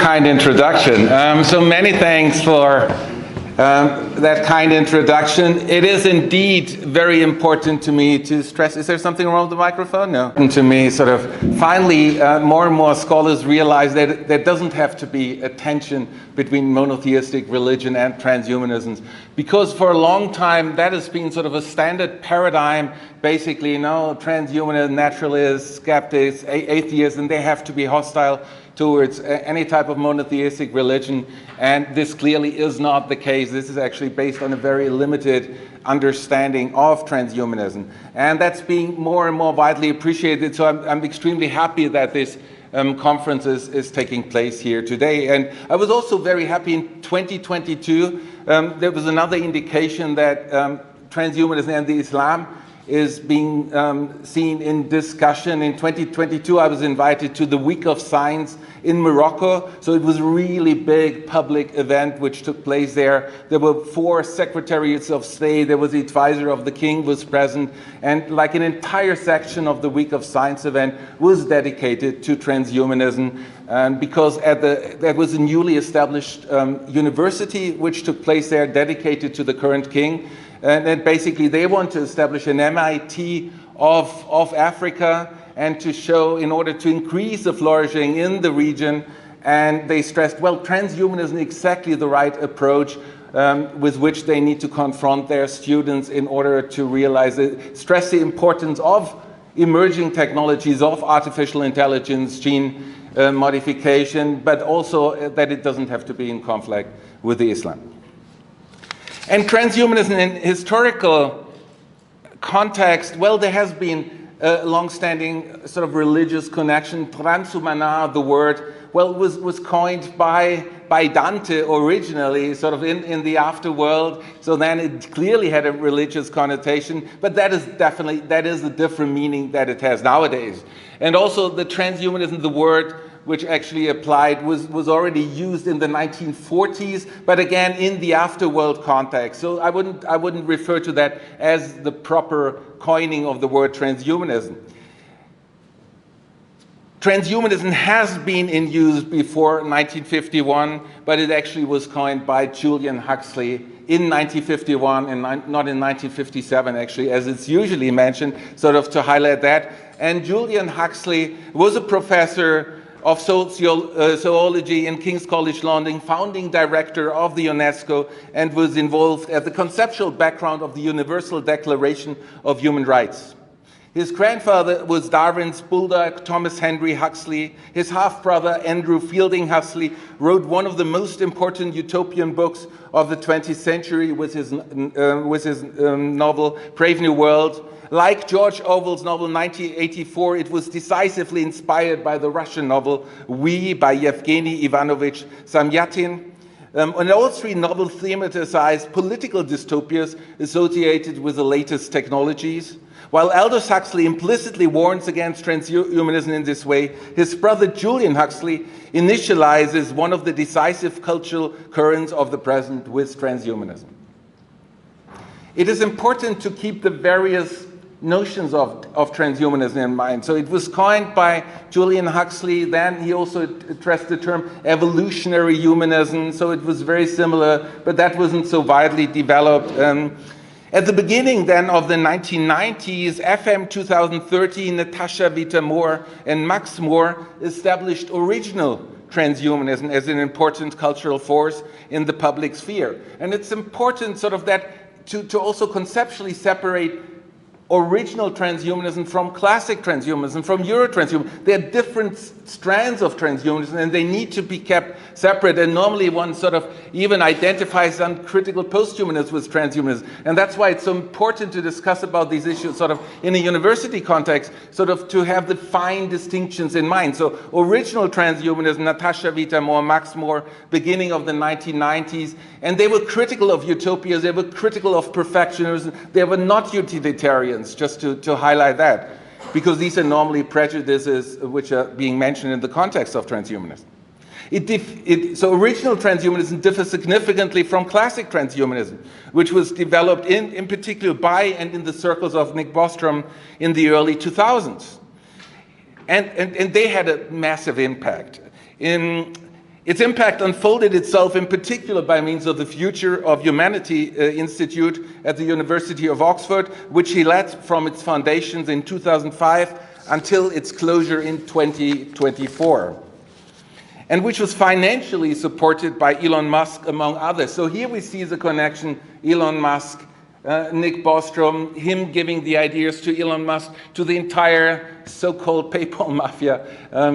kind introduction. So many thanks for that kind introduction. It is indeed very important to me to stress, is there something wrong with the microphone? No. To me, sort of, finally, more and more scholars realize that there doesn't have to be a tension between monotheistic religion and transhumanism, because for a long time that has been sort of a standard paradigm, basically, transhumanists, naturalists, skeptics, atheists, and they have to be hostile towards any type of monotheistic religion, and this clearly is not the case. This is actually based on a very limited understanding of transhumanism, and that's being more and more widely appreciated. So I'm extremely happy that this conference is taking place here today. And I was also very happy in 2022, there was another indication that transhumanism and the Islam is being seen in discussion. In 2022, I was invited to the Week of Science in Morocco. So it was a really big public event which took place there. There were 4 secretaries of state. There was the advisor of the king was present. And like an entire section of the Week of Science event was dedicated to transhumanism. Because there was a newly established university which took place there dedicated to the current king. And then basically they want to establish an MIT of Africa and to show, in order to increase the flourishing in the region. And they stressed, well, transhumanism is exactly the right approach with which they need to confront their students in order to realize it, stress the importance of emerging technologies, of artificial intelligence, gene modification, but also that it doesn't have to be in conflict with the Islam. And transhumanism in historical context, well, there has been a long-standing sort of religious connection. Transhumana, the word, well, was coined by Dante originally, sort of in the afterworld. So then it clearly had a religious connotation, but that is a different meaning that it has nowadays. And also the transhumanism, the word which actually applied, was already used in the 1940s, but again in the afterworld context. So I wouldn't refer to that as the proper coining of the word transhumanism. Transhumanism has been in use before 1951, but it actually was coined by Julian Huxley in 1951 and not in 1957, actually, as it's usually mentioned, sort of to highlight that. And Julian Huxley was a professor of zoology in King's College London, founding director of the UNESCO, and was involved at the conceptual background of the Universal Declaration of Human Rights. His grandfather was Darwin's bulldog, Thomas Henry Huxley. His half-brother, Andrew Fielding Huxley, wrote one of the most important utopian books of the 20th century with his novel, Brave New World. Like George Orwell's novel 1984, it was decisively inspired by the Russian novel We by Yevgeny Ivanovich Samyatin. And all 3 novels thematized political dystopias associated with the latest technologies. While Aldous Huxley implicitly warns against transhumanism in this way, his brother Julian Huxley initializes one of the decisive cultural currents of the present with transhumanism. It is important to keep the various notions of transhumanism in mind. So it was coined by Julian Huxley. Then he also addressed the term evolutionary humanism. So it was very similar, but that wasn't so widely developed. At the beginning then of the 1990s, FM 2013, Natasha Vita-Moore and Max Moore established original transhumanism as an important cultural force in the public sphere. And it's important sort of that to also conceptually separate original transhumanism from classic transhumanism, from Euro-Transhumanism. There are different strands of transhumanism and they need to be kept separate, and normally one sort of even identifies some critical post-humanists with transhumanism. And that's why it's so important to discuss about these issues sort of in a university context, sort of to have the fine distinctions in mind. So original transhumanism, Natasha Vita-Moore, Max Moore, beginning of the 1990s, and they were critical of utopias, they were critical of perfectionism, they were not utilitarians, just to highlight that, because these are normally prejudices which are being mentioned in the context of transhumanism. So original transhumanism differs significantly from classic transhumanism, which was developed in particular by and in the circles of Nick Bostrom in the early 2000s. And they had a massive impact. Its impact unfolded itself in particular by means of the Future of Humanity Institute at the University of Oxford, which he led from its foundations in 2005 until its closure in 2024, and which was financially supported by Elon Musk, among others. So here we see the connection, Elon Musk, Nick Bostrom, him giving the ideas to Elon Musk, to the entire so-called PayPal mafia,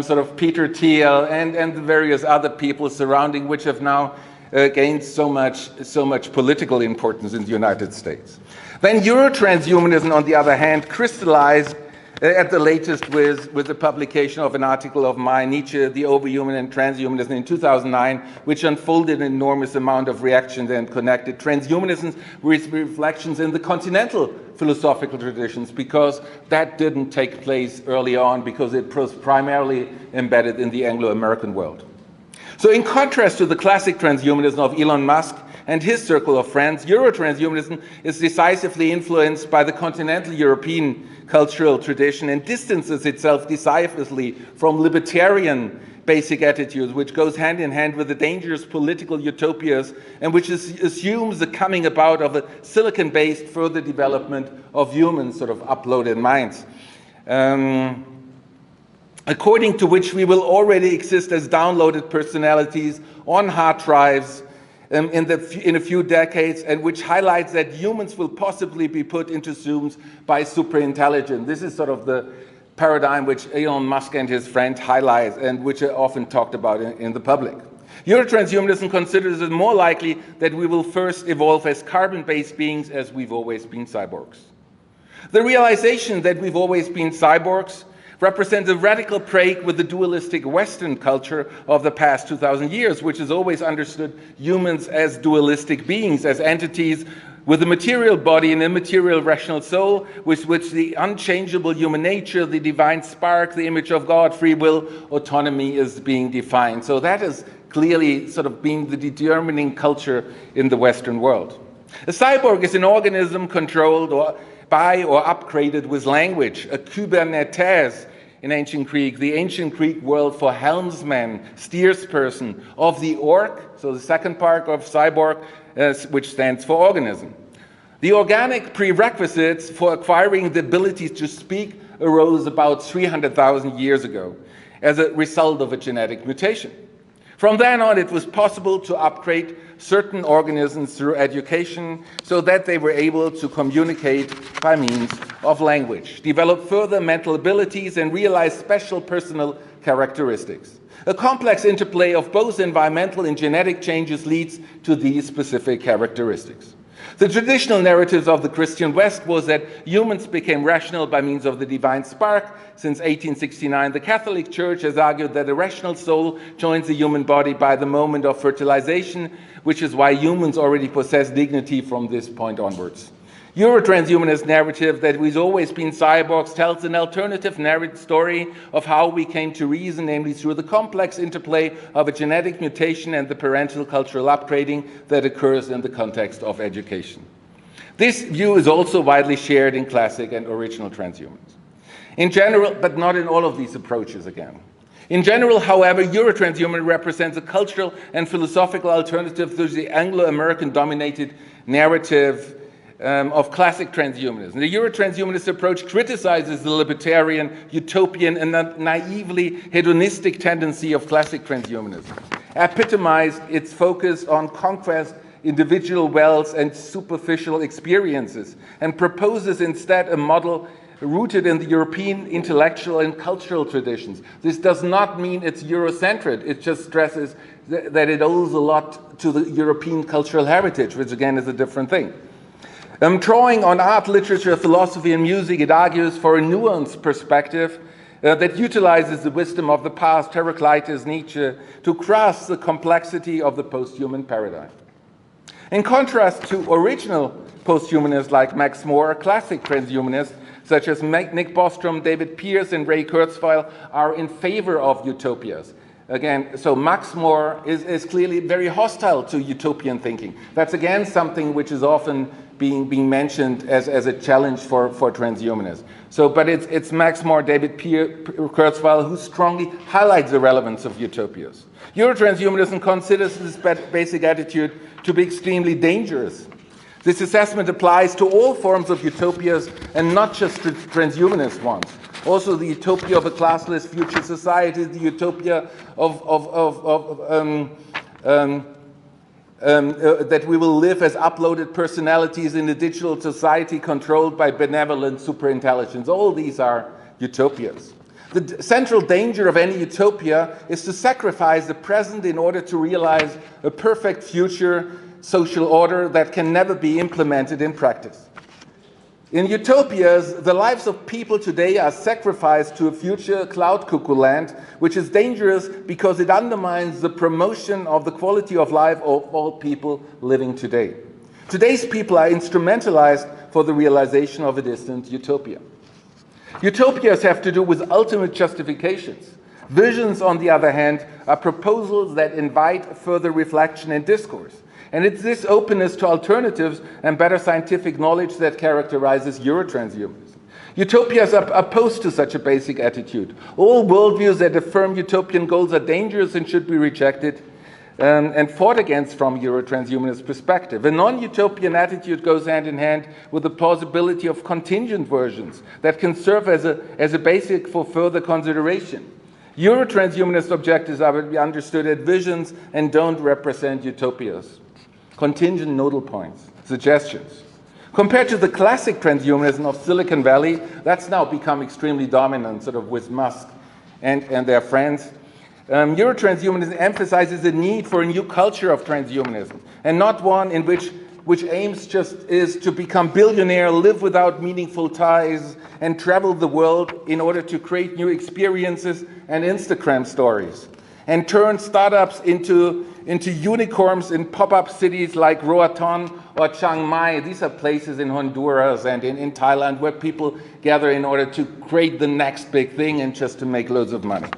sort of Peter Thiel and the various other people surrounding, which have now gained so much political importance in the United States. Then Euro-Transhumanism, on the other hand, crystallized at the latest with the publication of an article of mine, Nietzsche, the Overhuman and Transhumanism, in 2009, which unfolded an enormous amount of reactions and connected transhumanism with reflections in the continental philosophical traditions, because that didn't take place early on, because it was primarily embedded in the Anglo-American world. So in contrast to the classic transhumanism of Elon Musk and his circle of friends, Euro-Transhumanism is decisively influenced by the continental European cultural tradition and distances itself decisively from libertarian basic attitudes, which goes hand in hand with the dangerous political utopias and which assumes the coming about of a silicon-based further development of human sort of uploaded minds. According to which we will already exist as downloaded personalities on hard drives in a few decades, and which highlights that humans will possibly be put into Zooms by superintelligence. This is sort of the paradigm which Elon Musk and his friend highlight and which are often talked about in the public. Euro-Transhumanism considers it more likely that we will first evolve as carbon-based beings as we've always been cyborgs. The realization that we've always been cyborgs represents a radical break with the dualistic Western culture of the past 2,000 years, which has always understood humans as dualistic beings, as entities with a material body and a material rational soul, with which the unchangeable human nature, the divine spark, the image of God, free will, autonomy is being defined. So that has clearly sort of been the determining culture in the Western world. A cyborg is an organism controlled by or upgraded with language, a kybernetes in ancient Greek, the ancient Greek word for helmsman, steersperson, of the orc, so the second part of cyborg, which stands for organism. The organic prerequisites for acquiring the ability to speak arose about 300,000 years ago as a result of a genetic mutation. From then on, it was possible to upgrade certain organisms through education so that they were able to communicate by means of language, develop further mental abilities, and realize special personal characteristics. A complex interplay of both environmental and genetic changes leads to these specific characteristics. The traditional narratives of the Christian West was that humans became rational by means of the divine spark. Since 1869, the Catholic Church has argued that a rational soul joins the human body by the moment of fertilization, which is why humans already possess dignity from this point onwards. Euro-transhumanist narrative that we've always been cyborgs tells an alternative narrative story of how we came to reason, namely through the complex interplay of a genetic mutation and the parental cultural upgrading that occurs in the context of education. This view is also widely shared in classic and original transhumans. In general, but not in all of these approaches again. In general, however, Euro-transhumanism represents a cultural and philosophical alternative to the Anglo-American dominated narrative of classic transhumanism. The Euro-transhumanist approach criticizes the libertarian, utopian, and naively hedonistic tendency of classic transhumanism, epitomized its focus on conquest, individual wealth, and superficial experiences, and proposes instead a model rooted in the European intellectual and cultural traditions. This does not mean it's Eurocentric. It just stresses that it owes a lot to the European cultural heritage, which again is a different thing. Drawing on art, literature, philosophy, and music, it argues for a nuanced perspective that utilizes the wisdom of the past, Heraclitus, Nietzsche, to grasp the complexity of the post-human paradigm. In contrast to original post-humanists like Max More, classic transhumanists such as Nick Bostrom, David Pearce, and Ray Kurzweil are in favor of utopias, Again, so Max More is clearly very hostile to utopian thinking. That's again something which is often being mentioned as a challenge for transhumanism. So, but it's Max More, David Kurzweil, who strongly highlights the relevance of utopias. Euro-transhumanism considers this basic attitude to be extremely dangerous. This assessment applies to all forms of utopias and not just transhumanist ones. Also, the utopia of a classless future society, the utopia that we will live as uploaded personalities in a digital society controlled by benevolent superintelligence. All these are utopias. The central danger of any utopia is to sacrifice the present in order to realize a perfect future social order that can never be implemented in practice. In utopias, the lives of people today are sacrificed to a future cloud cuckoo land, which is dangerous because it undermines the promotion of the quality of life of all people living today. Today's people are instrumentalized for the realization of a distant utopia. Utopias have to do with ultimate justifications. Visions, on the other hand, are proposals that invite further reflection and discourse. And it's this openness to alternatives and better scientific knowledge that characterizes Euro-transhumanism. Utopias are opposed to such a basic attitude. All worldviews that affirm utopian goals are dangerous and should be rejected and fought against from Euro-transhumanist perspective. A non-utopian attitude goes hand in hand with the plausibility of contingent versions that can serve as a basic for further consideration. Euro-transhumanist objectives are to be understood as visions and don't represent utopias. Contingent nodal points, suggestions. Compared to the classic transhumanism of Silicon Valley, that's now become extremely dominant, sort of with Musk and their friends. Euro-transhumanism emphasizes the need for a new culture of transhumanism, and not one in which aims just is to become billionaire, live without meaningful ties, and travel the world in order to create new experiences and Instagram stories, and turn startups into unicorns in pop-up cities like Roatan or Chiang Mai. These are places in Honduras and in Thailand where people gather in order to create the next big thing and just to make loads of money.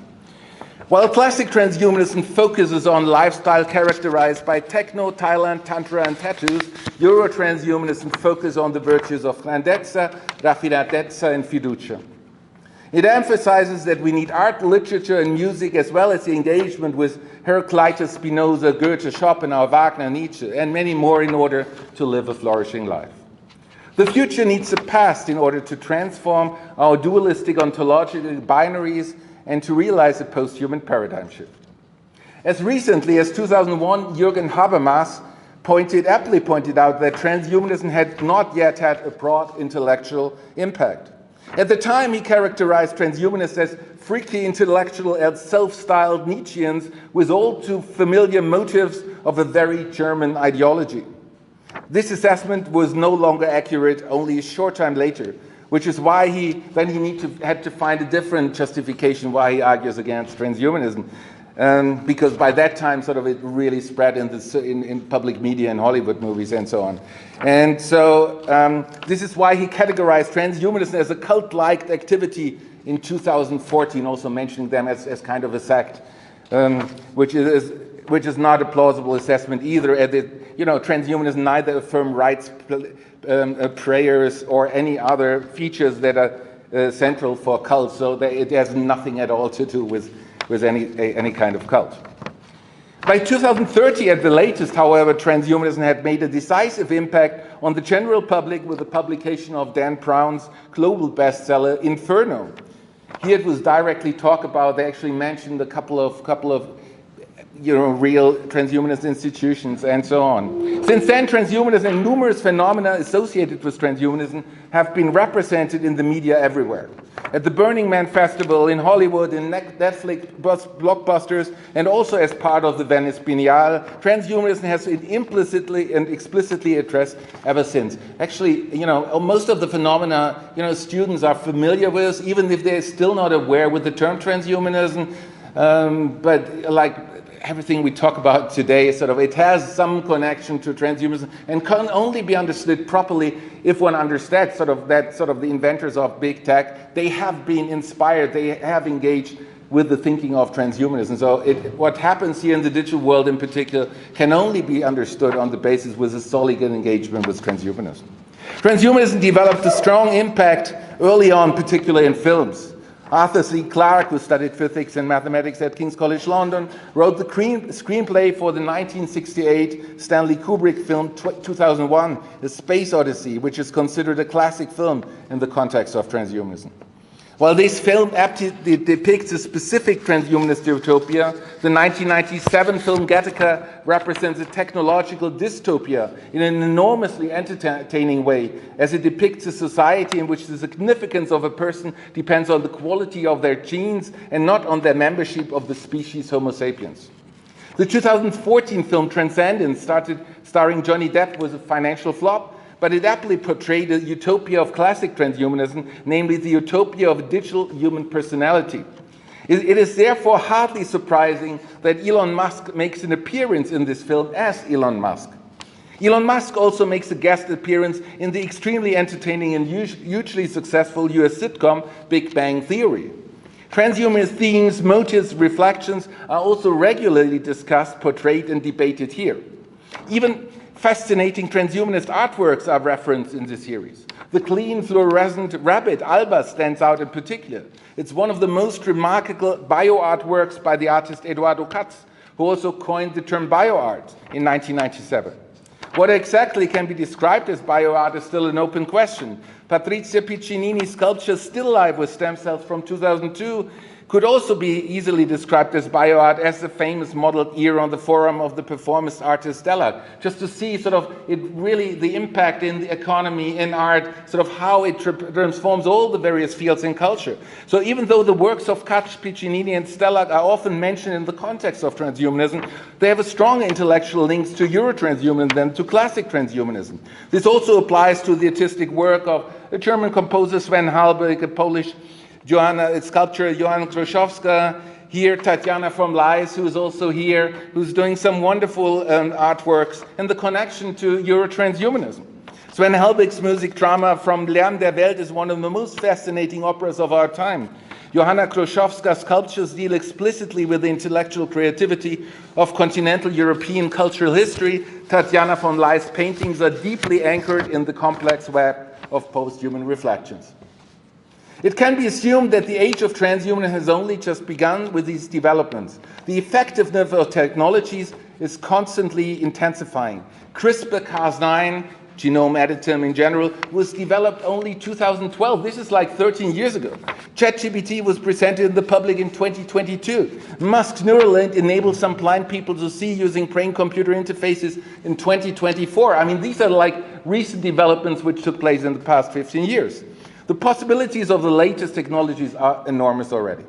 While classic transhumanism focuses on lifestyle characterized by techno, Thailand, tantra, and tattoos, Euro-transhumanism focuses on the virtues of grandezza, raffinatezza, and fiducia. It emphasizes that we need art, literature, and music, as well as the engagement with Heraclitus, Spinoza, Goethe, Schopenhauer, Wagner, Nietzsche, and many more in order to live a flourishing life. The future needs a past in order to transform our dualistic ontological binaries and to realize a post-human paradigm shift. As recently as 2001, Jürgen Habermas aptly pointed out that transhumanism had not yet had a broad intellectual impact. At the time, he characterized transhumanists as freaky intellectual and self-styled Nietzscheans with all too familiar motives of a very German ideology. This assessment was no longer accurate only a short time later, which is why he had to find a different justification why he argues against transhumanism. Because by that time, sort of, it really spread in public media and Hollywood movies and so on. And so this is why he categorized transhumanism as a cult-like activity in 2014, also mentioning them as kind of a sect, which is not a plausible assessment either. Transhumanism neither affirm rites, prayers, or any other features that are central for cults, so it has nothing at all to do with any kind of cult. By 2030 at the latest, however, transhumanism had made a decisive impact on the general public with the publication of Dan Brown's global bestseller, Inferno. Here it was directly talked about, they actually mentioned a couple of real transhumanist institutions and so on. Since then, transhumanism and numerous phenomena associated with transhumanism have been represented in the media everywhere. At the Burning Man Festival, in Hollywood, in Netflix blockbusters, and also as part of the Venice Biennale, transhumanism has been implicitly and explicitly addressed ever since. Actually, most of the phenomena, students are familiar with, even if they're still not aware with the term transhumanism. But like everything we talk about today, it has some connection to transhumanism and can only be understood properly if one understands the inventors of big tech, they have been inspired, they have engaged with the thinking of transhumanism. So what happens here in the digital world in particular can only be understood on the basis with a solid engagement with transhumanism. Transhumanism developed a strong impact early on, particularly in films. Arthur C. Clarke, who studied physics and mathematics at King's College London, wrote the screenplay for the 1968 Stanley Kubrick film 2001, The Space Odyssey, which is considered a classic film in the context of transhumanism. While this film aptly depicts a specific transhumanist utopia, the 1997 film Gattaca represents a technological dystopia in an enormously entertaining way, as it depicts a society in which the significance of a person depends on the quality of their genes and not on their membership of the species Homo sapiens. The 2014 film Transcendence, starring Johnny Depp, was a financial flop, but it aptly portrayed a utopia of classic transhumanism, namely the utopia of digital human personality. It is therefore hardly surprising that Elon Musk makes an appearance in this film as Elon Musk. Elon Musk also makes a guest appearance in the extremely entertaining and hugely successful US sitcom Big Bang Theory. Transhumanist themes, motives, reflections are also regularly discussed, portrayed, and debated here. Even fascinating transhumanist artworks are referenced in the series. The clean fluorescent rabbit, Alba, stands out in particular. It's one of the most remarkable bio-artworks by the artist Eduardo Katz, who also coined the term bioart in 1997. What exactly can be described as bioart is still an open question. Patrizia Piccinini's sculpture Still Life with Stem Cells from 2002 could also be easily described as bioart, as the famous modeled ear on the forearm of the performance artist Stella. Just to see the impact in the economy, in art, how it transforms all the various fields in culture. So even though the works of Katz, Piccinini, and Stella are often mentioned in the context of transhumanism, they have a strong intellectual links to Euro-Transhumanism than to classic transhumanism. This also applies to the artistic work of a German composer Sven Halbig, a Polish sculptor Johanna Groszowska, here Tatiana from Leis, who is also here, who's doing some wonderful artworks, and the connection to Euro-Transhumanism. Sven Halbig's music drama From Lärm der Welt is one of the most fascinating operas of our time. Johanna Groszowska's sculptures deal explicitly with the intellectual creativity of continental European cultural history. Tatiana von Leis' paintings are deeply anchored in the complex web of post-human reflections. It can be assumed that the age of transhumanism has only just begun with these developments. The effectiveness of technologies is constantly intensifying. CRISPR-Cas9, genome editing in general, was developed only 2012. This is like 13 years ago. ChatGPT was presented in the public in 2022. Musk's Neuralink enabled some blind people to see using brain-computer interfaces in 2024. I mean, these are like recent developments which took place in the past 15 years. The possibilities of the latest technologies are enormous already.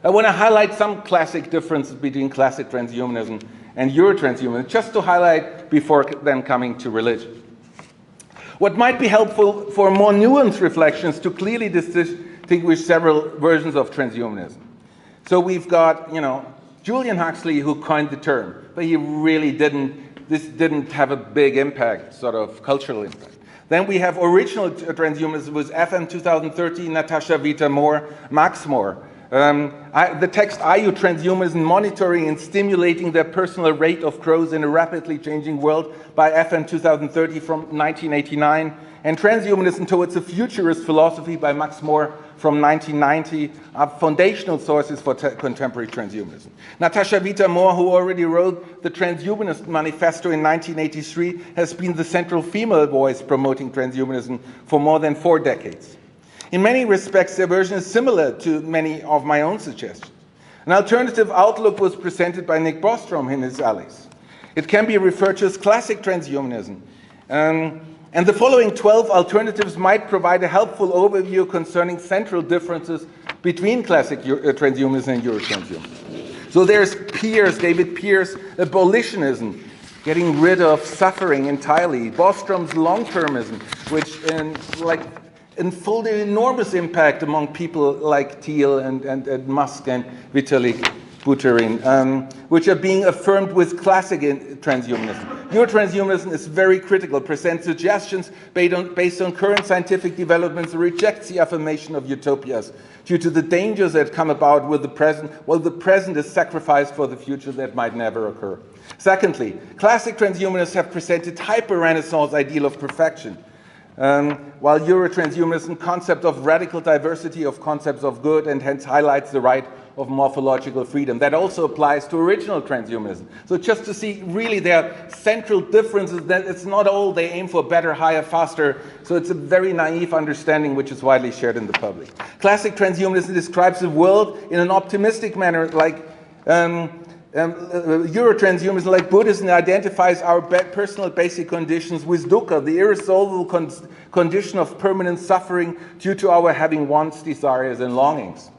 I want to highlight some classic differences between classic transhumanism and Euro-Transhumanism, just to highlight before then coming to religion. What might be helpful for more nuanced reflections to clearly distinguish several versions of transhumanism. So we've got, Julian Huxley, who coined the term, but he really this didn't have a big impact, cultural impact. Then we have original transhumanism with FM 2013, Natasha Vita Moore, Max Moore. The text, Are You Transhumanism? Monitoring and Stimulating Their Personal Rate of Growth in a Rapidly Changing World by FM 2030 from 1989. And Transhumanism Towards a Futurist Philosophy by Max Moore from 1990 are foundational sources for contemporary transhumanism. Natasha Vita Moore, who already wrote the Transhumanist Manifesto in 1983, has been the central female voice promoting transhumanism for more than 4 decades. In many respects, their version is similar to many of my own suggestions. An alternative outlook was presented by Nick Bostrom in his Allies. It can be referred to as classic transhumanism. And the following 12 alternatives might provide a helpful overview concerning central differences between classic transhumanism and Euro-Transhumanism. So there's Pierce, David Pierce, abolitionism, getting rid of suffering entirely. Bostrom's long-termism, which unfolded enormous impact among people like Thiel and Musk and Vitalik Buterin, which are being affirmed with classic transhumanism. Euro-transhumanism is very critical, presents suggestions based on current scientific developments, and rejects the affirmation of utopias due to the dangers that come about with the present, while the present is sacrificed for the future that might never occur. Secondly, classic transhumanists have presented hyper-Renaissance ideal of perfection, while Euro-transhumanism concept of radical diversity of concepts of good and hence highlights the right of morphological freedom. That also applies to original transhumanism. So just to see really their central differences, that it's not all they aim for better, higher, faster. So it's a very naive understanding which is widely shared in the public. Classic transhumanism describes the world in an optimistic manner, like Euro-transhumanism, like Buddhism, identifies our personal basic conditions with dukkha, the irresolvable condition of permanent suffering due to our having wants, desires, and longings.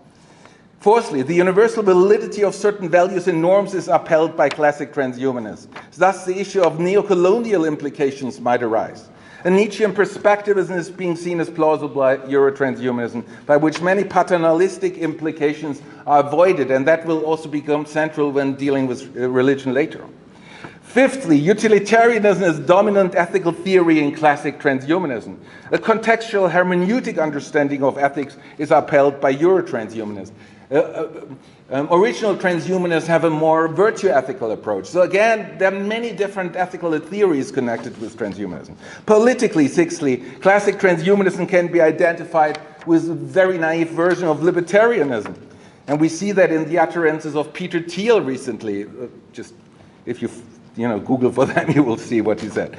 Fourthly, the universal validity of certain values and norms is upheld by classic transhumanists. Thus, the issue of neocolonial implications might arise. A Nietzschean perspectivism is being seen as plausible by Euro-transhumanism, by which many paternalistic implications are avoided, and that will also become central when dealing with religion later on. Fifthly, utilitarianism is dominant ethical theory in classic transhumanism. A contextual hermeneutic understanding of ethics is upheld by Euro-transhumanism. Original transhumanists have a more virtue-ethical approach. So again, there are many different ethical theories connected with transhumanism. Politically, sixthly, classic transhumanism can be identified with a very naive version of libertarianism. And we see that in the utterances of Peter Thiel recently. Just if you Google for them, you will see what he said.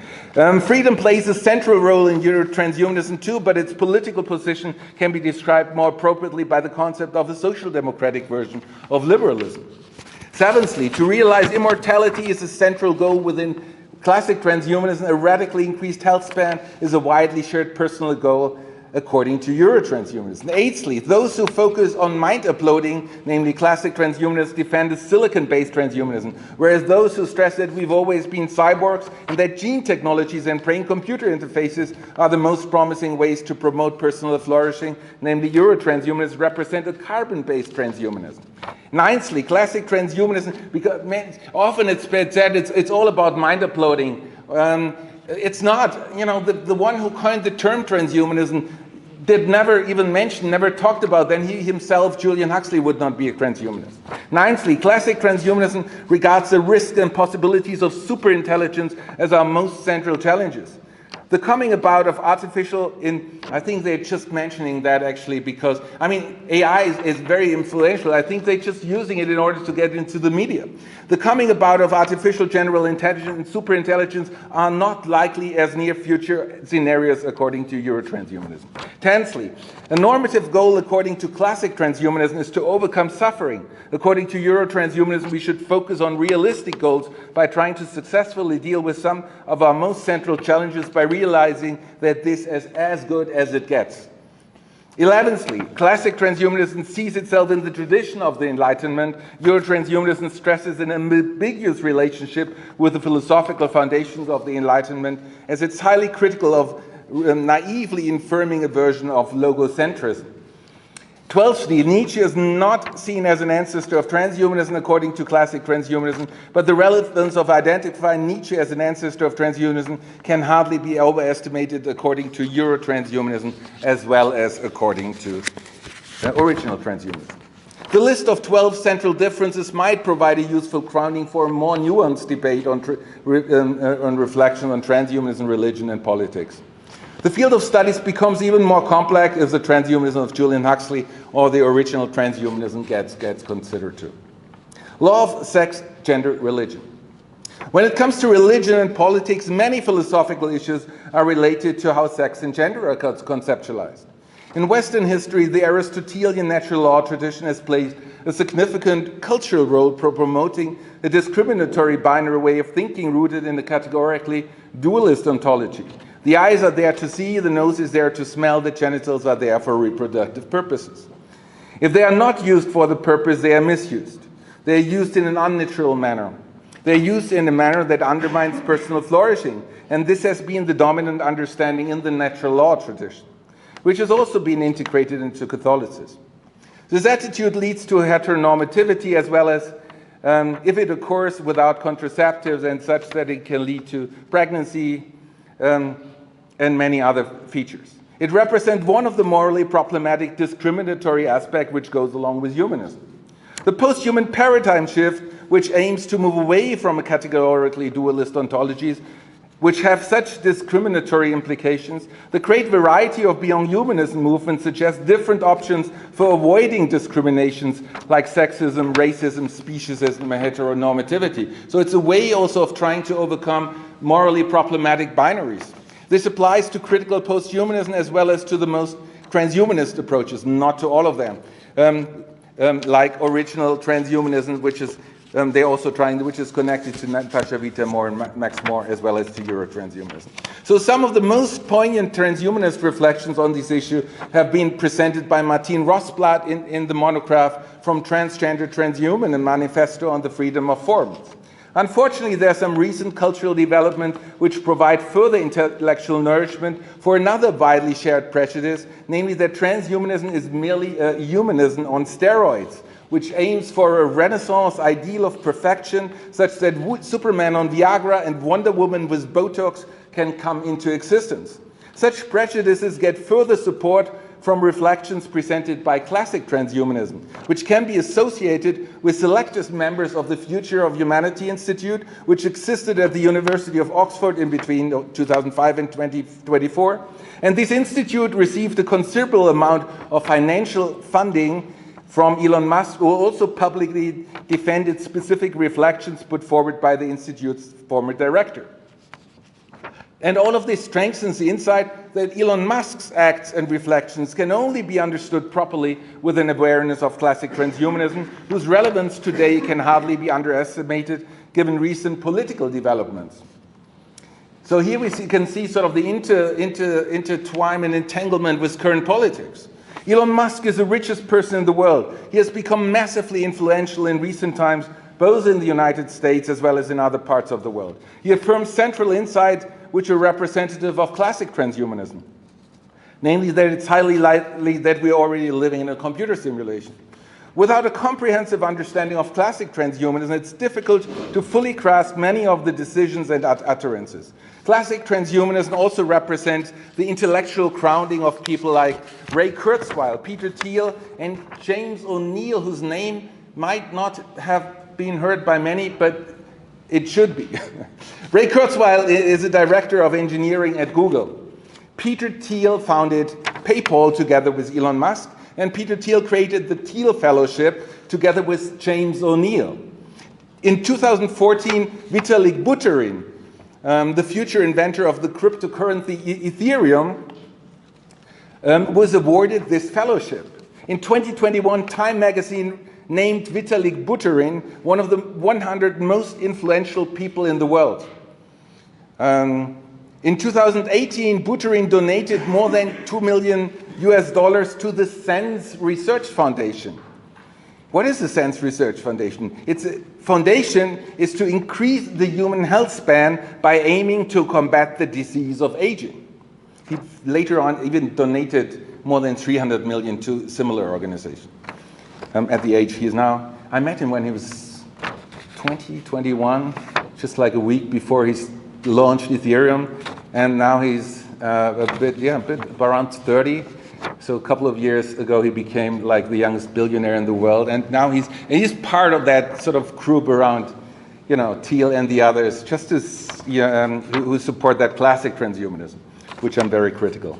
Freedom plays a central role in Euro-transhumanism too, but its political position can be described more appropriately by the concept of a social democratic version of liberalism. Seventhly, to realize immortality is a central goal within classic transhumanism. A radically increased health span is a widely shared personal goal, according to Euro-transhumanism. Eighthly, those who focus on mind uploading, namely classic transhumanists, defend a silicon-based transhumanism, whereas those who stress that we've always been cyborgs and that gene technologies and brain-computer interfaces are the most promising ways to promote personal flourishing, namely Euro-transhumanists, represent a carbon-based transhumanism. Ninthly, classic transhumanism, because often it's said it's all about mind uploading. It's not. The one who coined the term transhumanism did never even mention, never talked about, then he himself, Julian Huxley, would not be a transhumanist. Ninthly, classic transhumanism regards the risks and possibilities of superintelligence as our most central challenges. The coming about of artificial, I think they're just mentioning that actually because, AI is very influential. I think they're just using it in order to get into the media. The coming about of artificial general intelligence and superintelligence are not likely as near future scenarios according to Euro-transhumanism. Tenthly, a normative goal according to classic transhumanism is to overcome suffering. According to Euro-transhumanism, we should focus on realistic goals by trying to successfully deal with some of our most central challenges by realizing that this is as good as it gets. 11thly, classic transhumanism sees itself in the tradition of the Enlightenment. Euro-transhumanism stresses an ambiguous relationship with the philosophical foundations of the Enlightenment, as it's highly critical of naively affirming a version of logocentrism. 12thly, Nietzsche is not seen as an ancestor of transhumanism according to classic transhumanism, but the relevance of identifying Nietzsche as an ancestor of transhumanism can hardly be overestimated according to Euro-transhumanism as well as according to original transhumanism. The list of 12 central differences might provide a useful grounding for a more nuanced debate on reflection on transhumanism, religion, and politics. The field of studies becomes even more complex if the transhumanism of Julian Huxley or the original transhumanism gets considered too. Law of sex, gender, religion. When it comes to religion and politics, many philosophical issues are related to how sex and gender are conceptualized. In Western history, the Aristotelian natural law tradition has played a significant cultural role for promoting a discriminatory binary way of thinking rooted in a categorically dualist ontology. The eyes are there to see, the nose is there to smell, the genitals are there for reproductive purposes. If they are not used for the purpose, they are misused. They are used in an unnatural manner. They are used in a manner that undermines personal flourishing, and this has been the dominant understanding in the natural law tradition. which has also been integrated into Catholicism. This attitude leads to heteronormativity as well as, if it occurs without contraceptives and such, that it can lead to pregnancy and many other features. It represents one of the morally problematic discriminatory aspects which goes along with humanism. The post-human paradigm shift, which aims to move away from a categorically dualist ontologies, which have such discriminatory implications, the great variety of beyond humanism movements suggests different options for avoiding discriminations like sexism, racism, speciesism, and heteronormativity. So it's a way also of trying to overcome morally problematic binaries. This applies to critical post-humanism as well as to the most transhumanist approaches, not to all of them. Like original transhumanism, which is they're also trying, which is connected to Natasha Vita Moore and Max Moore, as well as to Euro-Transhumanism. So some of the most poignant transhumanist reflections on this issue have been presented by Martin Rossblatt in the monograph From Transgender Transhuman, a manifesto on the freedom of forms. Unfortunately, there's some recent cultural development which provide further intellectual nourishment for another widely shared prejudice, namely that transhumanism is merely a humanism on steroids, which aims for a Renaissance ideal of perfection, such that Superman on Viagra and Wonder Woman with Botox can come into existence. Such prejudices get further support from reflections presented by classic transhumanism, which can be associated with selected members of the Future of Humanity Institute, which existed at the University of Oxford in between 2005 and 2024. And this institute received a considerable amount of financial funding from Elon Musk, who also publicly defended specific reflections put forward by the Institute's former director. And all of this strengthens the insight that Elon Musk's acts and reflections can only be understood properly with an awareness of classic transhumanism, whose relevance today can hardly be underestimated given recent political developments. So here we can see sort of the intertwine and entanglement with current politics. Elon Musk is the richest person in the world. He has become massively influential in recent times, both in the United States as well as in other parts of the world. He affirms central insights which are representative of classic transhumanism, namely that it's highly likely that we're already living in a computer simulation. Without a comprehensive understanding of classic transhumanism, it's difficult to fully grasp many of the decisions and utterances. Classic transhumanism also represents the intellectual grounding of people like Ray Kurzweil, Peter Thiel, and James O'Neill, whose name might not have been heard by many, but it should be. Ray Kurzweil is a director of engineering at Google. Peter Thiel founded PayPal together with Elon Musk, and Peter Thiel created the Thiel Fellowship together with James O'Neill. In 2014, Vitalik Buterin, the future inventor of the cryptocurrency Ethereum, was awarded this fellowship. In 2021, Time magazine named Vitalik Buterin one of the 100 most influential people in the world. In 2018, Buterin donated more than $2 million to the SENS Research Foundation. What is the SENS Research Foundation? Its foundation is to increase the human health span by aiming to combat the disease of aging. He later on even donated more than 300 million to similar organizations. At the age he is now. I met him when he was 20, 21, just like a week before he launched Ethereum, and now he's a bit around 30. So a couple of years ago, he became like the youngest billionaire in the world, and now he's part of that sort of group around, Thiel and the others, just as who support that classic transhumanism, which I'm very critical.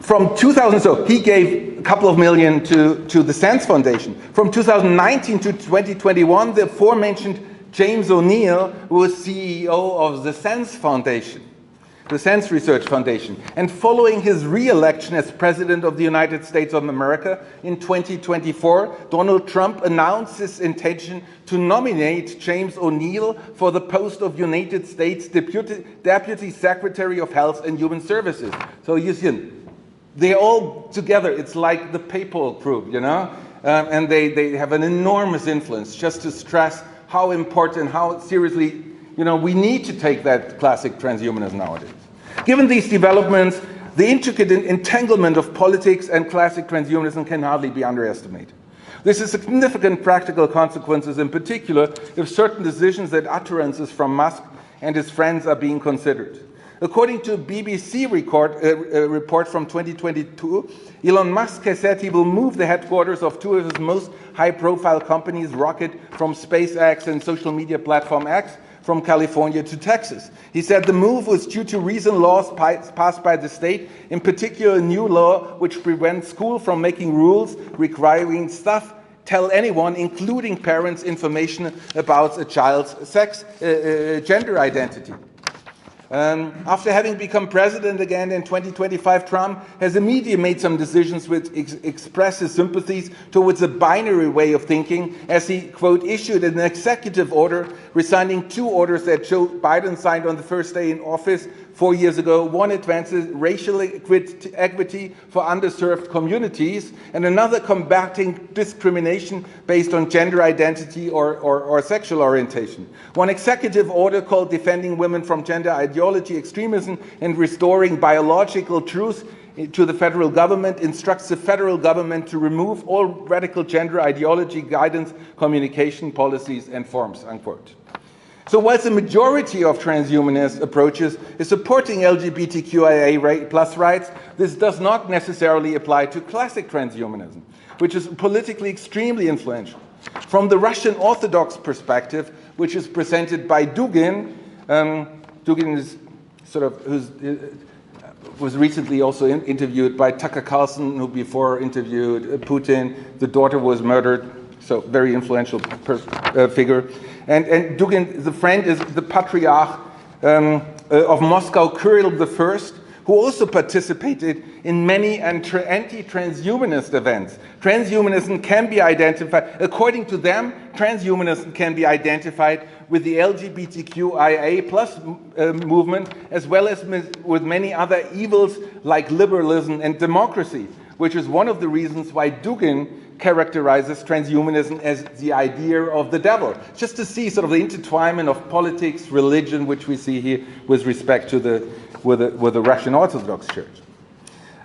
From 2000, so he gave a couple of million to the SENS Foundation. From 2019 to 2021, the aforementioned James O'Neill was CEO of the SENS Foundation, the SENS Research Foundation. And following his re-election as President of the United States of America in 2024, Donald Trump announced his intention to nominate James O'Neill for the post of United States Deputy Secretary of Health and Human Services. So you see, they're all together. It's like the PayPal group, and they have an enormous influence, just to stress how important, how seriously, we need to take that classic transhumanism nowadays. Given these developments, the intricate entanglement of politics and classic transhumanism can hardly be underestimated. This has significant practical consequences, in particular if certain decisions and utterances from Musk and his friends are being considered. According to a BBC report from 2022, Elon Musk has said he will move the headquarters of two of his most high-profile companies, Rocket from SpaceX and social media platform X, from California to Texas. He said the move was due to recent laws passed by the state, in particular a new law which prevents schools from making rules requiring tell anyone, including parents, information about a child's gender identity. After having become president again in 2025, Trump has immediately made some decisions which express his sympathies towards a binary way of thinking, as he, quote, issued an executive order resigning two orders that Joe Biden signed on the first day in office 4 years ago. One advances racial equity for underserved communities, and another combating discrimination based on gender identity or sexual orientation. One executive order called Defending Women from Gender Ideology Extremism and Restoring Biological Truth to the federal government instructs the federal government to remove all radical gender ideology guidance, communication policies and forms, unquote. So whilst the majority of transhumanist approaches is supporting LGBTQIA plus rights, this does not necessarily apply to classic transhumanism, which is politically extremely influential. From the Russian Orthodox perspective, which is presented by Dugin, Dugin is sort of was recently also interviewed by Tucker Carlson, who before interviewed Putin. The daughter was murdered, so very influential figure. And Dugin, the friend, is the patriarch of Moscow, Kirill I, who also participated in many anti-transhumanist events. Transhumanism can be identified, according to them, transhumanism can be identified with the LGBTQIA plus movement, as well as with many other evils like liberalism and democracy, which is one of the reasons why Dugin characterizes transhumanism as the idea of the devil, just to see sort of the intertwinement of politics, religion, which we see here with respect to the Russian Orthodox Church.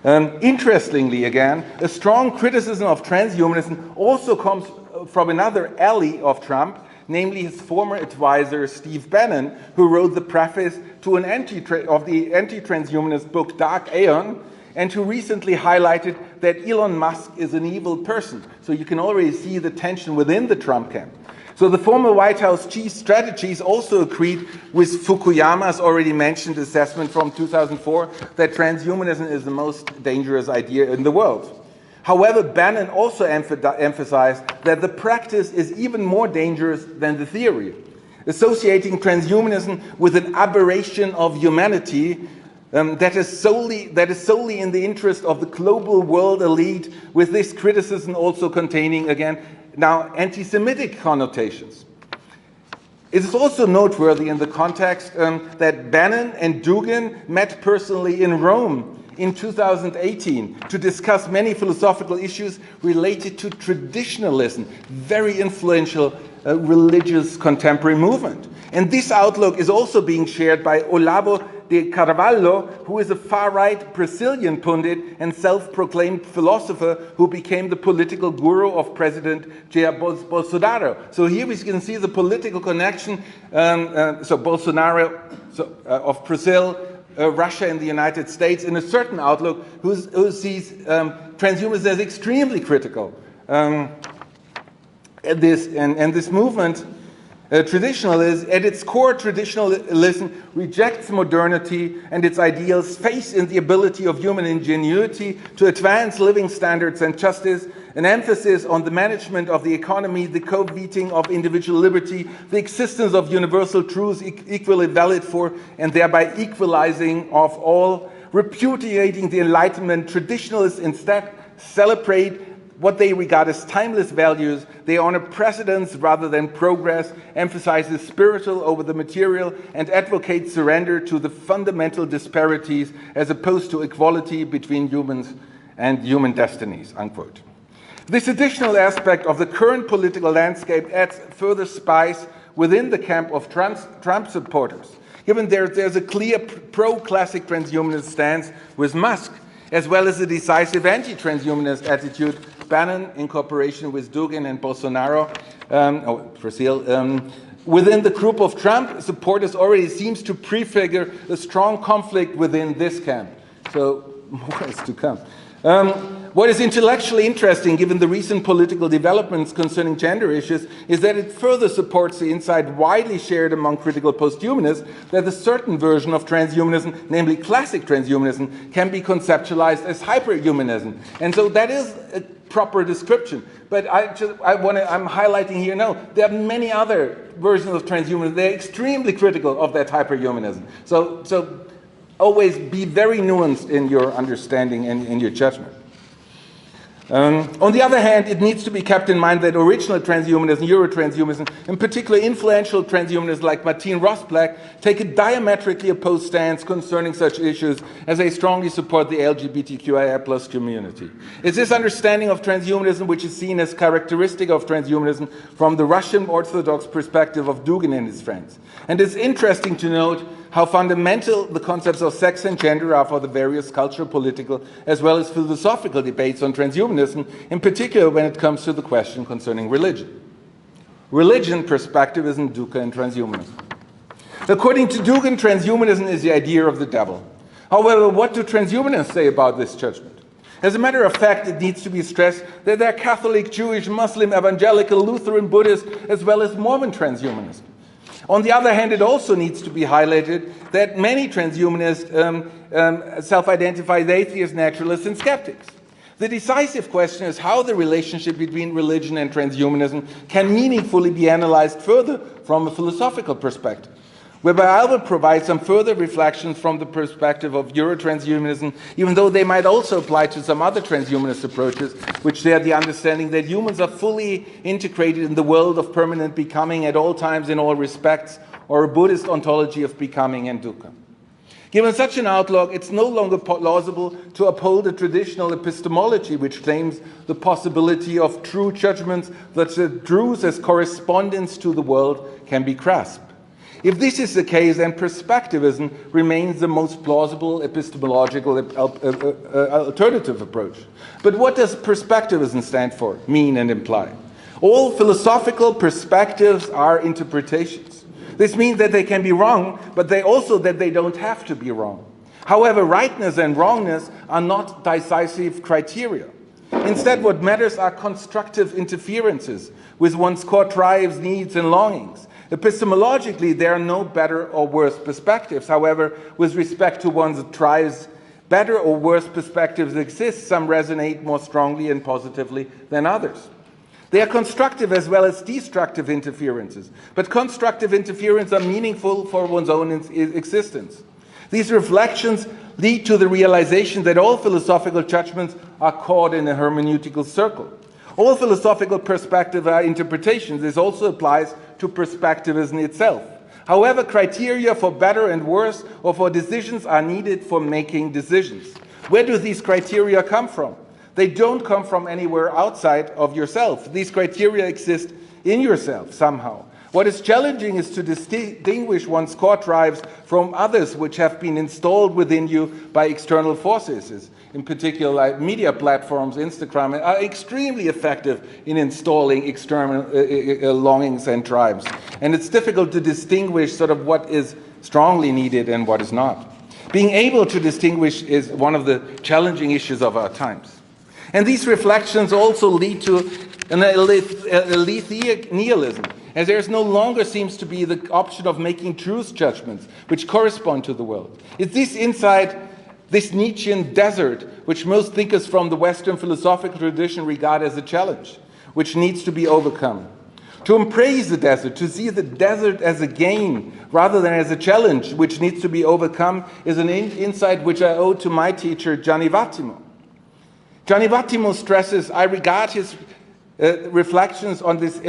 Interestingly, again, a strong criticism of transhumanism also comes from another ally of Trump, namely his former advisor, Steve Bannon, who wrote the preface to the anti-transhumanist book Dark Aeon, and who recently highlighted that Elon Musk is an evil person. So you can already see the tension within the Trump camp. So the former White House chief strategist also agreed with Fukuyama's already mentioned assessment from 2004 that transhumanism is the most dangerous idea in the world. However, Bannon also emphasized that the practice is even more dangerous than the theory, associating transhumanism with an aberration of humanity that is solely in the interest of the global world elite, with this criticism also containing, again, now anti-Semitic connotations. It is also noteworthy in the context that Bannon and Dugin met personally in Rome in 2018 to discuss many philosophical issues related to traditionalism, very influential religious contemporary movement. And this outlook is also being shared by Olavo de Carvalho, who is a far-right Brazilian pundit and self-proclaimed philosopher who became the political guru of President Jair Bolsonaro. So here we can see the political connection. So Bolsonaro of Brazil, Russia and the United States, in a certain outlook, who sees transhumanism as extremely critical. And this movement, traditionalism, at its core, traditionalism rejects modernity and its ideals, faith in the ability of human ingenuity to advance living standards and justice, an emphasis on the management of the economy, the coveting of individual liberty, the existence of universal truths equally valid for and thereby equalizing of all, repudiating the Enlightenment. Traditionalists instead celebrate what they regard as timeless values. They honor precedence rather than progress, emphasizes spiritual over the material, and advocate surrender to the fundamental disparities as opposed to equality between humans and human destinies, unquote. This additional aspect of the current political landscape adds further spice within the camp of Trump supporters. Given there's a clear pro-classic transhumanist stance with Musk, as well as a decisive anti-transhumanist attitude, Bannon, in cooperation with Dugin and Bolsonaro, Brazil, within the group of Trump supporters already seems to prefigure a strong conflict within this camp. So more is to come. What is intellectually interesting, given the recent political developments concerning gender issues, is that it further supports the insight widely shared among critical posthumanists that a certain version of transhumanism, namely classic transhumanism, can be conceptualized as hyperhumanism. And so that is a proper description. But I'm highlighting here, no, there are many other versions of transhumanism. They're extremely critical of that hyperhumanism. So always be very nuanced in your understanding and in your judgment. On the other hand, it needs to be kept in mind that original transhumanism, Euro-Transhumanism, in particular influential transhumanists like Martin Rosblack, take a diametrically opposed stance concerning such issues, as they strongly support the LGBTQIA+ community. It's this understanding of transhumanism which is seen as characteristic of transhumanism from the Russian Orthodox perspective of Dugin and his friends. And it's interesting to note how fundamental the concepts of sex and gender are for the various cultural, political, as well as philosophical debates on transhumanism, in particular when it comes to the question concerning religion. Religion, perspectivism, dukkha, and transhumanism. According to Dugin, transhumanism is the idea of the devil. However, what do transhumanists say about this judgment? As a matter of fact, it needs to be stressed that there are Catholic, Jewish, Muslim, evangelical, Lutheran, Buddhist, as well as Mormon transhumanists. On the other hand, it also needs to be highlighted that many transhumanists self-identify as atheists, naturalists, and skeptics. The decisive question is how the relationship between religion and transhumanism can meaningfully be analyzed further from a philosophical perspective, whereby I will provide some further reflections from the perspective of Euro-Transhumanism, even though they might also apply to some other transhumanist approaches, which share the understanding that humans are fully integrated in the world of permanent becoming at all times in all respects, or a Buddhist ontology of becoming and dukkha. Given such an outlook, it's no longer plausible to uphold a traditional epistemology which claims the possibility of true judgments, that the truth as correspondence to the world can be grasped. If this is the case, then perspectivism remains the most plausible epistemological alternative approach. But what does perspectivism stand for, mean, and imply? All philosophical perspectives are interpretations. This means that they can be wrong, but that they don't have to be wrong. However, rightness and wrongness are not decisive criteria. Instead, what matters are constructive interferences with one's core drives, needs, and longings. Epistemologically, there are no better or worse perspectives. However, with respect to one's drives, better or worse perspectives exist. Some resonate more strongly and positively than others. They are constructive as well as destructive interferences, but constructive interferences are meaningful for one's own existence. These reflections lead to the realization that all philosophical judgments are caught in a hermeneutical circle. All philosophical perspectives are interpretations. This also applies to perspectivism itself. However, criteria for better and worse or for decisions are needed for making decisions. Where do these criteria come from? They don't come from anywhere outside of yourself. These criteria exist in yourself somehow. What is challenging is to distinguish one's core drives from others which have been installed within you by external forces. In particular, like media platforms, Instagram, are extremely effective in installing external longings and drives. And it's difficult to distinguish sort of what is strongly needed and what is not. Being able to distinguish is one of the challenging issues of our times. And these reflections also lead to an aletheic nihilism, as there no longer seems to be the option of making truth judgments which correspond to the world. It's this insight, this Nietzschean desert, which most thinkers from the Western philosophical tradition regard as a challenge, which needs to be overcome. To embrace the desert, to see the desert as a gain rather than as a challenge which needs to be overcome, is an insight which I owe to my teacher, Gianni Vattimo. Gianni Vattimo stresses, I regard his reflections on this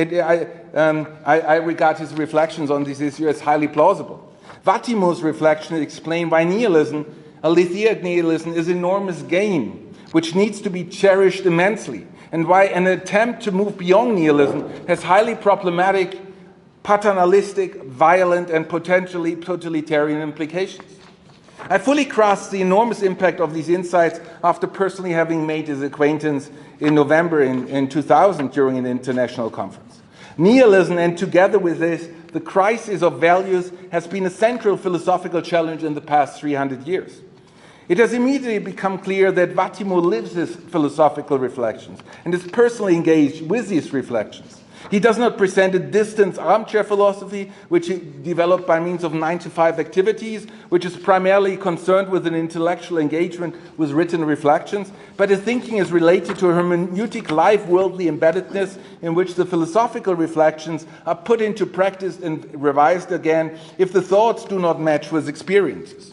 issue as highly plausible. Vattimo's reflections explain why nihilism, aletheic nihilism, is enormous gain, which needs to be cherished immensely, and why an attempt to move beyond nihilism has highly problematic paternalistic, violent, and potentially totalitarian implications. I fully grasp the enormous impact of these insights after personally having made his acquaintance in November in 2000 during an international conference. Nihilism, and together with this, the crisis of values, has been a central philosophical challenge in the past 300 years. It has immediately become clear that Vattimo lives his philosophical reflections and is personally engaged with these reflections. He does not present a distant armchair philosophy, which he developed by means of 9-to-5 activities, which is primarily concerned with an intellectual engagement with written reflections, but his thinking is related to a hermeneutic life-worldly embeddedness in which the philosophical reflections are put into practice and revised again if the thoughts do not match with experiences.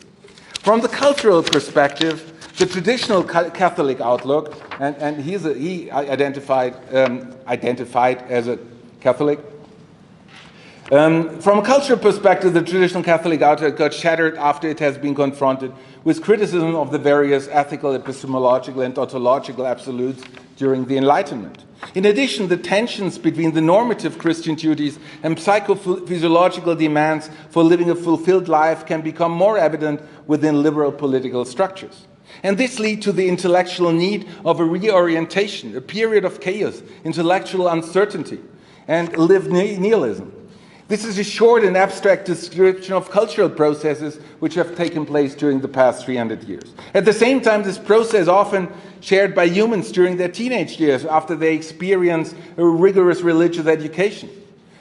From the cultural perspective, the traditional Catholic outlook, and he identified as a Catholic. From a cultural perspective, the traditional Catholic outlook got shattered after it has been confronted with criticism of the various ethical, epistemological, and ontological absolutes during the Enlightenment. In addition, the tensions between the normative Christian duties and psychophysiological demands for living a fulfilled life can become more evident within liberal political structures. And this leads to the intellectual need of a reorientation, a period of chaos, intellectual uncertainty, and lived nihilism. This is a short and abstract description of cultural processes which have taken place during the past 300 years. At the same time, this process is often shared by humans during their teenage years after they experience a rigorous religious education.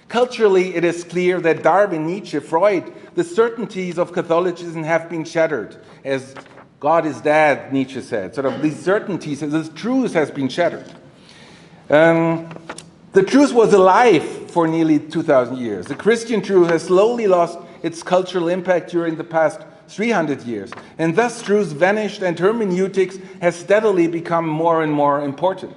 Culturally, it is clear that Darwin, Nietzsche, Freud, the certainties of Catholicism have been shattered. As God is dead, Nietzsche said. Sort of these certainties, this truth has been shattered. The truth was alive for nearly 2,000 years. The Christian truth has slowly lost its cultural impact during the past 300 years, and thus truth vanished and hermeneutics has steadily become more and more important.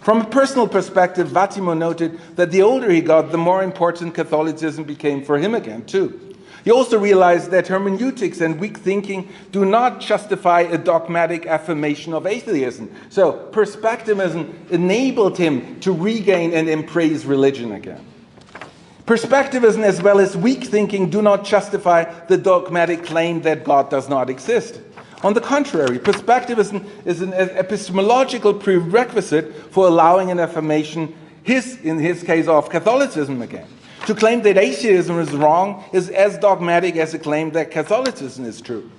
From a personal perspective, Vattimo noted that the older he got, the more important Catholicism became for him again, too. He also realized that hermeneutics and weak thinking do not justify a dogmatic affirmation of atheism. So perspectivism enabled him to regain and embrace religion again. Perspectivism as well as weak thinking do not justify the dogmatic claim that God does not exist. On the contrary, perspectivism is an epistemological prerequisite for allowing an affirmation, in his case, of Catholicism again. To claim that atheism is wrong is as dogmatic as a claim that Catholicism is true,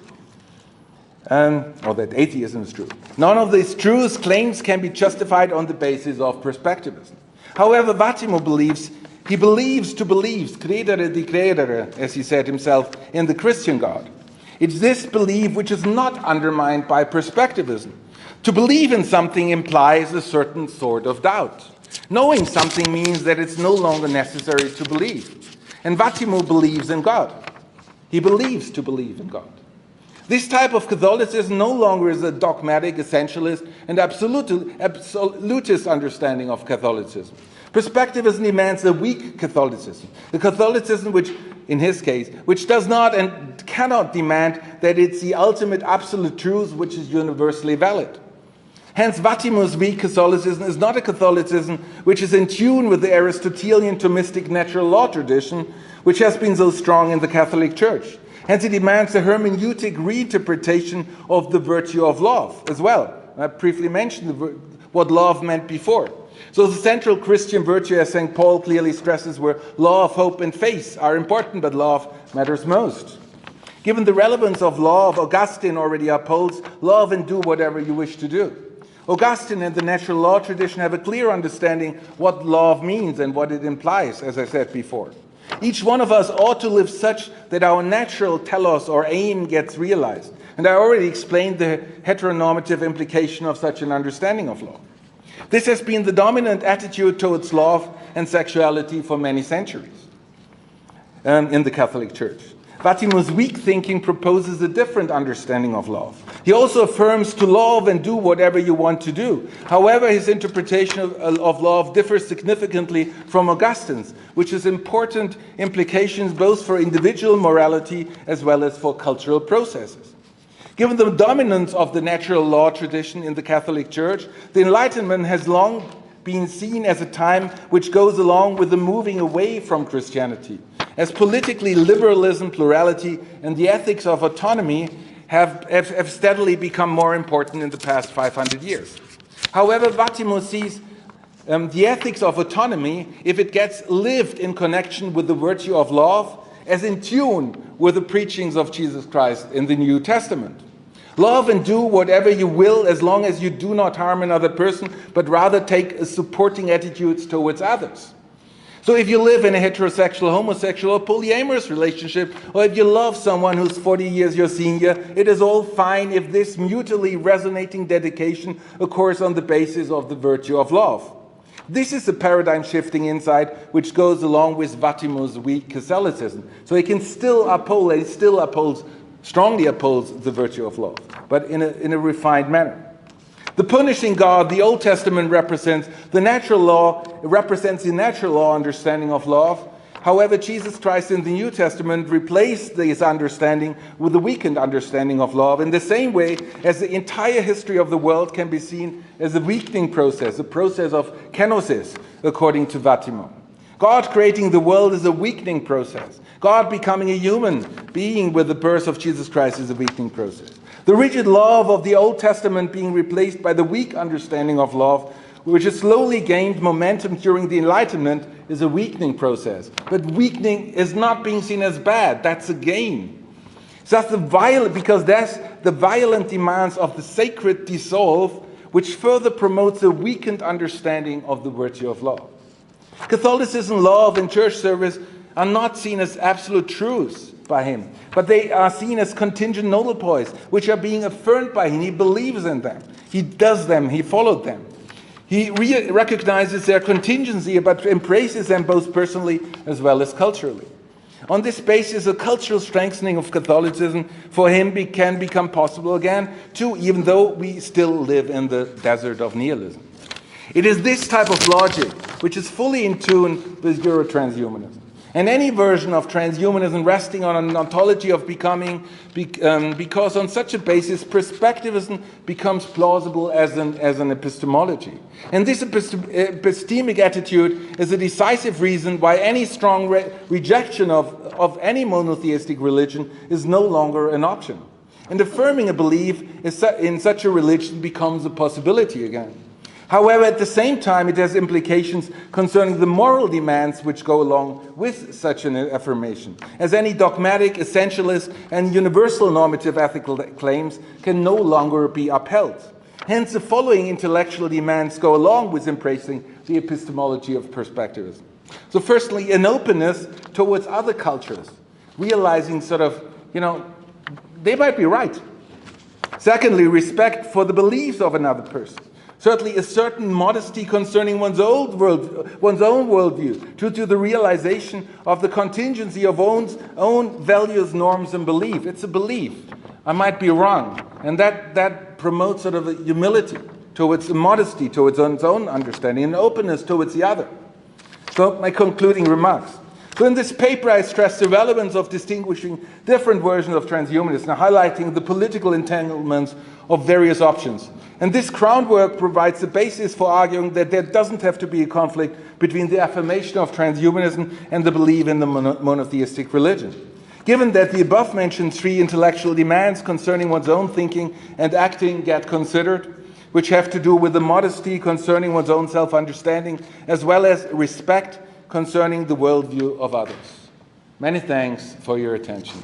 or that atheism is true. None of these truths claims can be justified on the basis of perspectivism. However, Vattimo believes, credere di credere, as he said himself, in the Christian God. It's this belief which is not undermined by perspectivism. To believe in something implies a certain sort of doubt. Knowing something means that it's no longer necessary to believe. And Vattimo believes in God. He believes to believe in God. This type of Catholicism no longer is a dogmatic, essentialist, and absolutist understanding of Catholicism. Perspectivism demands a weak Catholicism. The Catholicism which, in his case, which does not and cannot demand that it's the ultimate absolute truth which is universally valid. Hence, Vattimo's weak Catholicism is not a Catholicism which is in tune with the Aristotelian Thomistic natural law tradition, which has been so strong in the Catholic Church. Hence, it demands a hermeneutic reinterpretation of the virtue of love as well. I briefly mentioned what love meant before. So the central Christian virtue, as St. Paul clearly stresses, were love, hope, and faith are important, but love matters most. Given the relevance of love, Augustine already upholds love and do whatever you wish to do. Augustine and the natural law tradition have a clear understanding what love means and what it implies, as I said before. Each one of us ought to live such that our natural telos or aim gets realized. And I already explained the heteronormative implication of such an understanding of love. This has been the dominant attitude towards love and sexuality for many centuries in the Catholic Church. Vattimo's weak thinking proposes a different understanding of love. He also affirms to love and do whatever you want to do. However, his interpretation of love differs significantly from Augustine's, which has important implications both for individual morality as well as for cultural processes. Given the dominance of the natural law tradition in the Catholic Church, the Enlightenment has long being seen as a time which goes along with the moving away from Christianity, as politically liberalism, plurality, and the ethics of autonomy have steadily become more important in the past 500 years. However, Vattimo sees the ethics of autonomy, if it gets lived in connection with the virtue of love, as in tune with the preachings of Jesus Christ in the New Testament. Love and do whatever you will as long as you do not harm another person, but rather take supporting attitudes towards others. So if you live in a heterosexual, homosexual, or polyamorous relationship, or if you love someone who's 40 years your senior, it is all fine if this mutually resonating dedication occurs on the basis of the virtue of love. This is a paradigm-shifting insight which goes along with Vattimo's weak Catholicism. So he can still uphold, he still upholds, strongly upholds the virtue of love, but in a refined manner. The punishing God, the Old Testament represents the natural law understanding of love. However, Jesus Christ in the New Testament replaced this understanding with the weakened understanding of love in the same way as the entire history of the world can be seen as a weakening process, a process of kenosis, according to Vattimo. God creating the world is a weakening process. God becoming a human being with the birth of Jesus Christ is a weakening process. The rigid love of the Old Testament being replaced by the weak understanding of love, which has slowly gained momentum during the Enlightenment, is a weakening process. But weakening is not being seen as bad. That's a gain. So that's the violent demands of the sacred dissolve, which further promotes a weakened understanding of the virtue of love. Catholicism, love, and church service are not seen as absolute truths by him, but they are seen as contingent noble which are being affirmed by him. He believes in them. He does them. He followed them. He recognizes their contingency, but embraces them both personally as well as culturally. On this basis, a cultural strengthening of Catholicism for him can become possible again, too, even though we still live in the desert of nihilism. It is this type of logic which is fully in tune with Euro-Transhumanism. And any version of transhumanism resting on an ontology of becoming, because on such a basis, perspectivism becomes plausible as an epistemology. And this epistemic attitude is a decisive reason why any strong rejection of any monotheistic religion is no longer an option. And affirming a belief in such a religion becomes a possibility again. However, at the same time, it has implications concerning the moral demands which go along with such an affirmation, as any dogmatic, essentialist, and universal normative ethical claims can no longer be upheld. Hence, the following intellectual demands go along with embracing the epistemology of perspectivism. So firstly, an openness towards other cultures, realizing they might be right. Secondly, respect for the beliefs of another person. Certainly a certain modesty concerning one's own worldview, due to the realization of the contingency of one's own values, norms, and belief. It's a belief. I might be wrong. And that promotes sort of a humility towards a modesty, towards one's own understanding, and openness towards the other. So my concluding remarks. So in this paper, I stress the relevance of distinguishing different versions of transhumanism, highlighting the political entanglements of various options. And this groundwork provides the basis for arguing that there doesn't have to be a conflict between the affirmation of transhumanism and the belief in the monotheistic religion. Given that the above-mentioned three intellectual demands concerning one's own thinking and acting get considered, which have to do with the modesty concerning one's own self-understanding, as well as respect concerning the worldview of others. Many thanks for your attention.